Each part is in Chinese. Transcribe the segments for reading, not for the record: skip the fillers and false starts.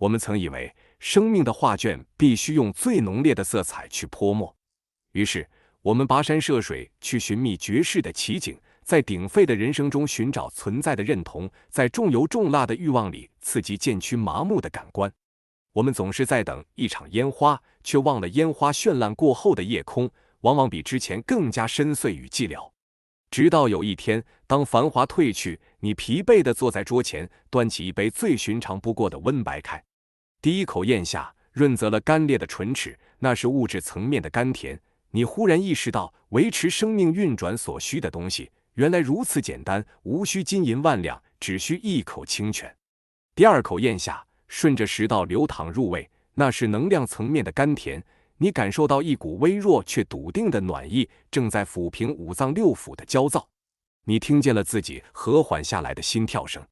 我们曾以为生命的画卷必须用最浓烈的色彩去泼墨，于是我们跋山涉水去寻觅绝世的奇景，在鼎沸的人生中寻找存在的认同，在重油重辣的欲望里刺激渐趋麻木的感官。我们总是在等一场烟花，却忘了烟花绚烂过后的夜空往往比之前更加深邃与寂寥。直到有一天，当繁华褪去，你疲惫地坐在桌前，端起一杯最寻常不过的温白开，第一口咽下，润泽了干裂的唇齿，那是物质层面的甘甜。你忽然意识到，维持生命运转所需的东西，原来如此简单，无需金银万两，只需一口清泉。第二口咽下，顺着食道流淌入胃，那是能量层面的甘甜。你感受到一股微弱却笃定的暖意，正在抚平五脏六腑的焦躁。你听见了自己和缓下来的心跳声。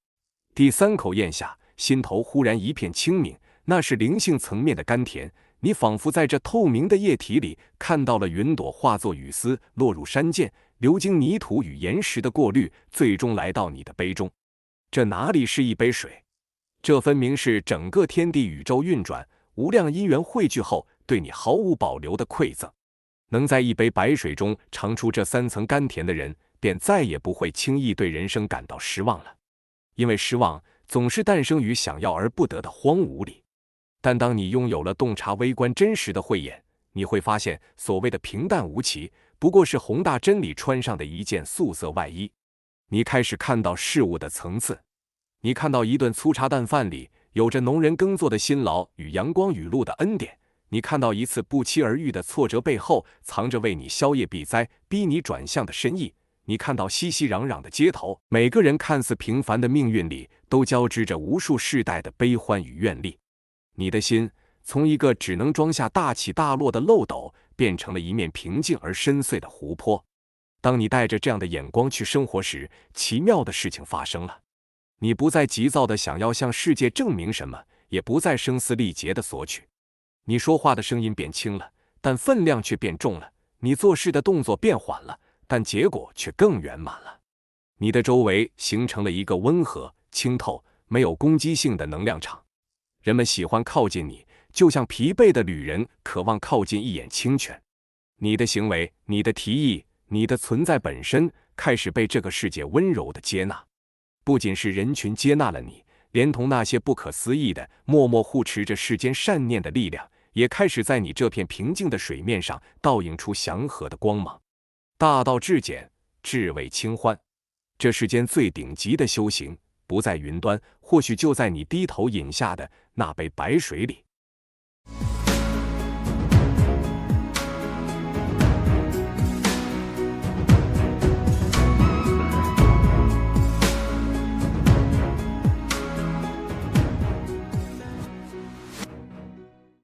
第三口咽下，心头忽然一片清明，那是灵性层面的甘甜。你仿佛在这透明的液体里看到了云朵化作雨丝，落入山涧，流经泥土与岩石的过滤，最终来到你的杯中。这哪里是一杯水？这分明是整个天地宇宙运转，无量因缘汇聚后对你毫无保留的馈赠。能在一杯白水中尝出这三层甘甜的人，便再也不会轻易对人生感到失望了。因为失望总是诞生于想要而不得的荒芜里。但当你拥有了洞察微观真实的慧眼，你会发现所谓的平淡无奇，不过是宏大真理穿上的一件素色外衣。你开始看到事物的层次，你看到一顿粗茶淡饭里有着农人耕作的辛劳与阳光雨露的恩典，你看到一次不期而遇的挫折背后藏着为你消业避灾、逼你转向的深意。你看到熙熙攘攘的街头，每个人看似平凡的命运里都交织着无数世代的悲欢与愿力。你的心从一个只能装下大起大落的漏斗，变成了一面平静而深邃的湖泊。当你带着这样的眼光去生活时，奇妙的事情发生了。你不再急躁地想要向世界证明什么，也不再声嘶力竭地索取。你说话的声音变轻了，但分量却变重了；你做事的动作变缓了，但结果却更圆满了。你的周围形成了一个温和、清透、没有攻击性的能量场。人们喜欢靠近你，就像疲惫的旅人渴望靠近一眼清泉。你的行为、你的提议、你的存在本身开始被这个世界温柔地接纳。不仅是人群接纳了你，连同那些不可思议的默默护持着世间善念的力量，也开始在你这片平静的水面上倒映出祥和的光芒。大道至简，至为清欢。这世间最顶级的修行，不在云端，或许就在你低头饮下的那杯白水里。